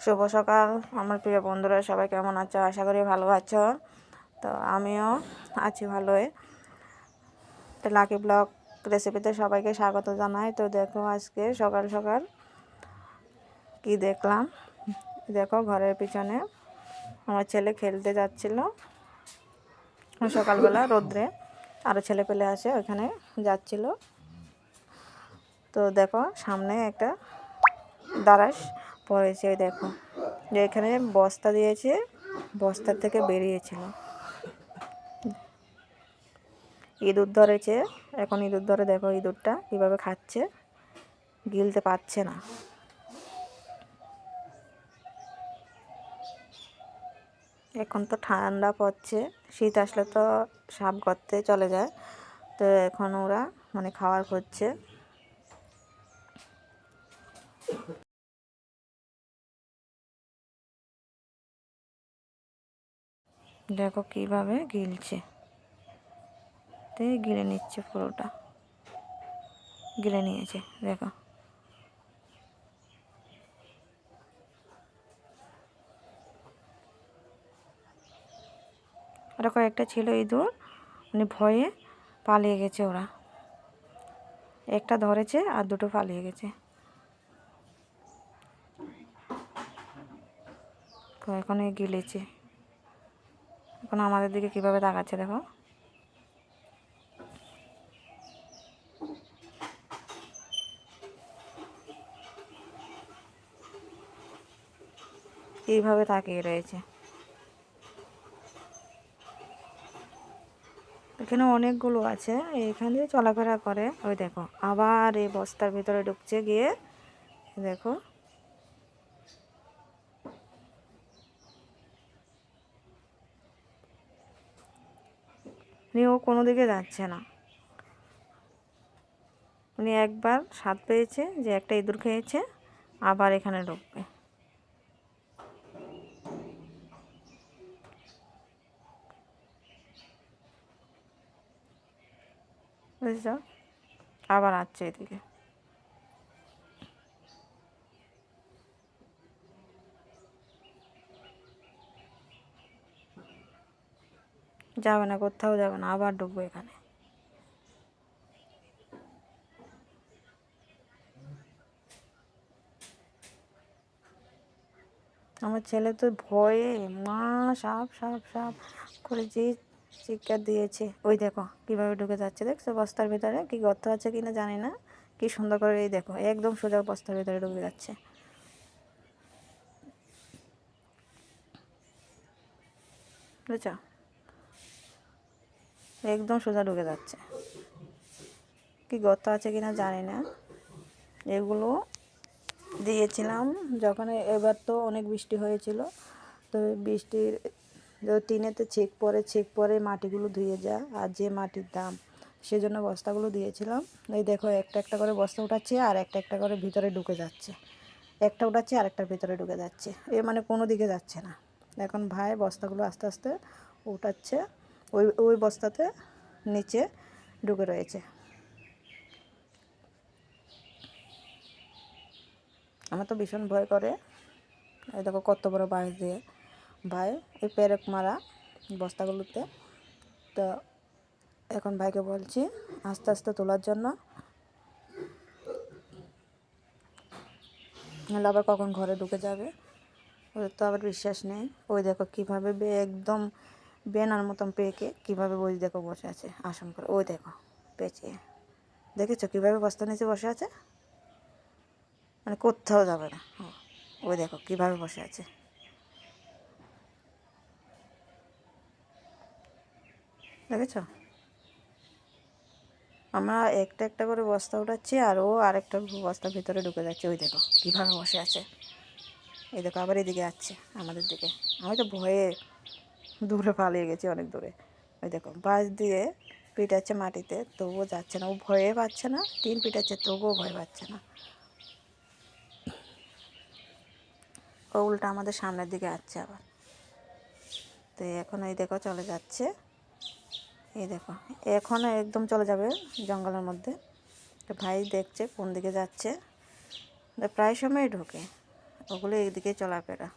শুভ সকাল আমার প্রিয় বন্ধুরা, সবাই কেমন আছো? আশা করি ভালো আছো। তো আমিও আছি ভালোই। তো লাকি ব্লগ রেসিপিতে সবাইকে স্বাগত জানাই। তো দেখো আজকে সকাল সকাল কি দেখলাম, দেখো ঘরের পিছনে আমার ছেলে খেলতে যাচ্ছিল সকালবেলা রোদ্রে, আরও ছেলে পেলে আসে ওখানে যাচ্ছিল। তো দেখো সামনে একটা দাঁড়াস পড়েছে, দেখো যে এখানে বস্তা দিয়েছে, বস্তার থেকে বেরিয়েছিল। ইঁদুর ধরেছে, এখন ইঁদুর ধরে, দেখো ইঁদুরটা কীভাবে খাচ্ছে, গিলতে পারছে না। এখন তো ঠান্ডা পড়ছে, শীত আসলে তো সাপ গর্তে চলে যায়। তো এখন ওরা খাবার করছে। দেখো কিভাবে গিলছে, গিলে নিচ্ছে, পুরোটা গিলে নিয়েছে। দেখো আর কয়েকটা ছিল ইঁদুর, ভয়ে পালিয়ে গেছে ওরা। একটা ধরেছে আর দুটো পালিয়ে গেছে। এখন গিলেছে, এখন আমাদের দিকে কিভাবে তাকাচ্ছে দেখো। এইভাবে তাকিয়ে রয়েছে। এখানে অনেকগুলো আছে, এখান দিয়ে চলাফেরা করে। ওই দেখো আবার এই বস্তার ভিতরে ঢুকছে গিয়ে, দেখো ও কোনো দিকে যাচ্ছে না। উনি একবার স্বাদ পেয়েছে যে একটা ইঁদুর খেয়েছে, আবার এখানে ঢুকবে। বুঝছ, আবার আসছে এদিকে। যাবে না, কোথাও যাবে না, আবার ঢুকবো এখানে। আমার ছেলে তো ভয়ে মা সাপ সাপ সাপ করে যে চিৎকার দিয়েছে। ওই দেখো কীভাবে ঢুকে যাচ্ছে, দেখছো বস্তার ভিতরে কি গর্ত আছে কিনা জানি না, কি সুন্দর করে। এই দেখো একদম সোজা বস্তার ভিতরে ঢুকে যাচ্ছে, বুঝছো, একদম সোজা ঢুকে যাচ্ছে। কি গর্ত আছে কিনা জানি না। এগুলো দিয়েছিলাম যখন, এবার তো অনেক বৃষ্টি হয়েছিল। তো বৃষ্টির টিনেতে ছেক পরে মাটিগুলো ধুয়ে যায়, আর যে মাটির দাম, সেজন্য বস্তাগুলো দিয়েছিলাম। এই দেখো একটা একটা করে বস্তা উঠাচ্ছে, আর একটা একটা করে ভিতরে ঢুকে যাচ্ছে। একটা উঠাচ্ছে আর একটার ভিতরে ঢুকে যাচ্ছে, কোনো দিকে যাচ্ছে না। এখন ভাই বস্তাগুলো আস্তে আস্তে উঠাচ্ছে, ওই ওই বস্তাতে নিচে ঢুকে রয়েছে। আমার তো ভীষণ ভয় করে। এই দেখো কত বড় বাঁশ দিয়ে ভাই এই পেরেক মারা বস্তাগুলোতে। তো এখন ভাইকে বলছি আস্তে আস্তে তোলার জন্য, নাহলে আবার কখন ঘরে ঢুকে যাবে, ওদের তো আবার বিশ্বাস নেই। ওই দেখো কীভাবে একদম বেনার মতন পেকে কীভাবে ওই দেখো বসে আছে আসন করে। ওই দেখো পেঁচিয়ে, দেখেছো কীভাবে বস্তা নিচে বসে আছে, কোথাও যাবে না। ওই দেখো কীভাবে বসে আছে, দেখেছো। আমরা একটা একটা করে বস্তা উঠাচ্ছি, আর ও আরেকটা বস্তার ভিতরে ঢুকে যাচ্ছে। ওই দেখো কীভাবে বসে আছে। এই দেখো আবার এদিকে আসছে আমাদের দিকে। আমি তো ভয়ে দূরে পালিয়ে গেছি, অনেক দূরে। ওই দেখো বাঁশ দিয়ে পিটাচ্ছে মাটিতে, তবুও যাচ্ছে না। ও ভয়ে পাচ্ছে না, টিন পিটাচ্ছে তবুও ভয় পাচ্ছে না। ও উল্টা আমাদের সামনের দিকে আসছে আবার। তো এখন এই দেখো চলে যাচ্ছে, এই দেখো এখন একদম চলে যাবে জঙ্গলের মধ্যে। তো ভাই দেখছে কোন দিকে যাচ্ছে, প্রায় সময় ঢোকে। ওগুলো এদিকে চলাফেরা।